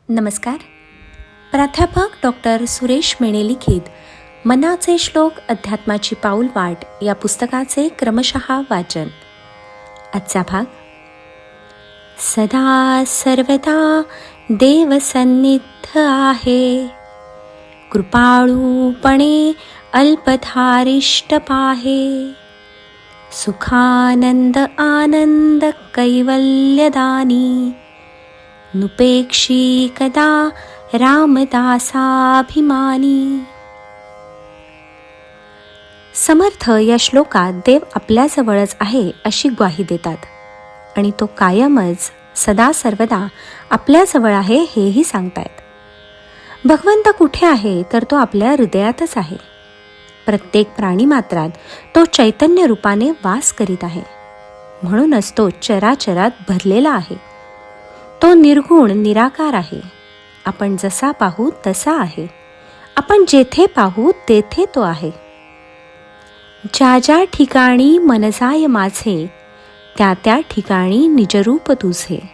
नमस्कार. प्राध्यापक डॉक्टर सुरेश मेणे लिखित मनाचे श्लोक अध्यात्माची पाऊलवाट या पुस्तकाचे क्रमशः वाचन. आजचा भाग. सदा सर्वदा देवसन्निध आहे, कृपाळूपणे अल्पधारिष्ट पाहे, सुखानंद आनंद कैवल्यदानी, नुपेक्षी कदा रामदासाभिमानी. समर्थ या श्लोकात देव आपल्याजवळच आहे अशी ग्वाही देतात आणि तो कायमच सदा सर्वदा आपल्याजवळ आहे हेही सांगतायत. भगवंत कुठे आहे तर तो आपल्या हृदयातच आहे. प्रत्येक प्राणीमात्रात तो चैतन्य रूपाने वास करीत आहे. म्हणूनच तो चराचरात भरलेला आहे. तो निर्गुण निराकार आहे. आपण जसा पाहू तसा आहे. आपण जेथे पाहू तेथे तो आहे. ज्या ज्या ठिकाणी मन जाय माझे, त्या त्या ठिकाणी निजरूप तुझे.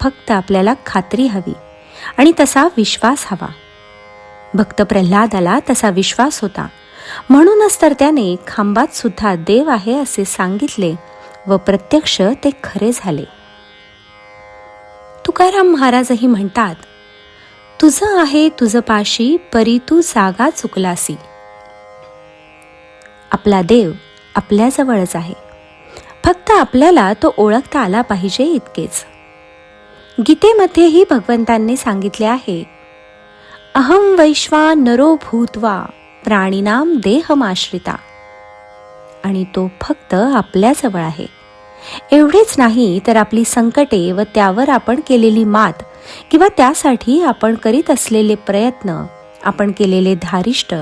फक्त आपल्याला खात्री हवी आणि तसा विश्वास हवा. भक्त प्रल्हादाला तसा विश्वास होता. म्हणूनच तर त्याने खांबात सुद्धा देव आहे असे सांगितले व प्रत्यक्ष ते खरे झाले. तुकाराम महाराजही म्हणतात, तुझं आहे तुझ पाशी परी तू जागा चुकलासी. आपला देव आपल्याजवळच आहे. फक्त आपल्याला तो ओळखता आला पाहिजे इतकेच. गीतेमध्येही भगवंतांनी सांगितले आहे, अहं वैश्वानरो भूत्वा प्राणिनाम देहमाश्रिता. आणि तो फक्त आपल्याजवळ आहे. एवढेच नाही तर आपली संकटे व त्यावर आपण केलेली मात किंवा त्यासाठी आपण करीत असलेले प्रयत्न, आपण केलेले धारिष्ट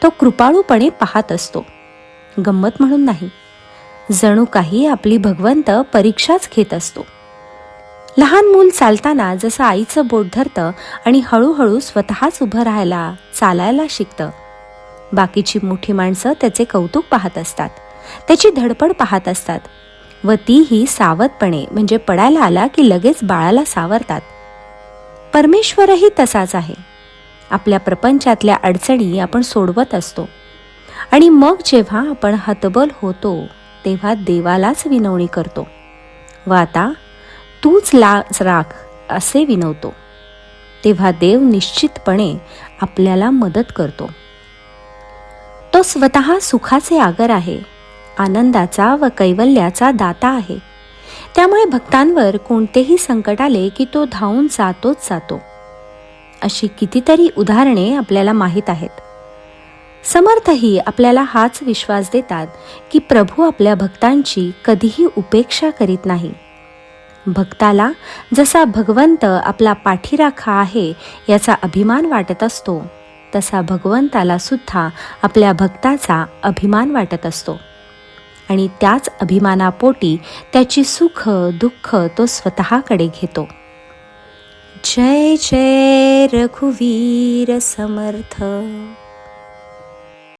तो कृपाळूपणे पाहत असतो. गंमत म्हणून नाही, जणू काही आपली भगवंत परीक्षाच घेत असतो. लहान मूल चालताना जसं आईचं बोट धरतं आणि हळूहळू स्वतःच उभं राहायला चालायला शिकतं, बाकीची मोठी माणसं त्याचे कौतुक पाहत असतात, त्याची धडपड पाहत असतात व तीही सावधपणे, म्हणजे पडायला आला की लगेच बाळाला सावरतात. परमेश्वरही तसाच आहे. आपल्या प्रपंचातल्या अडचणी आपण सोडवत असतो आणि मग जेव्हा आपण हतबल होतो तेव्हा देवालाच विनवणी करतो व आता तूच लाज राख असे विनवतो. तेव्हा देव निश्चितपणे आपल्याला मदत करतो. तो स्वतः सुखाचे आगर आहे, आनंदाचा व कैवल्याचा दाता आहे. त्यामुळे भक्तांवर कोणतेही संकट आले की तो धावून जातोच जातो. अशी कितीतरी उदाहरणे आपल्याला माहीत आहेत. समर्थही आपल्याला हाच विश्वास देतात की प्रभू आपल्या भक्तांची कधीही उपेक्षा करीत नाही. भक्ताला जसा भगवंत आपला पाठीराखा आहे याचा अभिमान वाटत असतो, तसा भगवंताला सुद्धा आपल्या भक्ताचा अभिमान वाटत असतो आणि त्याच अभिमानापोटी त्याची सुख दुःख तो स्वतःकडे घेतो. जय जय रघुवीर समर्थ.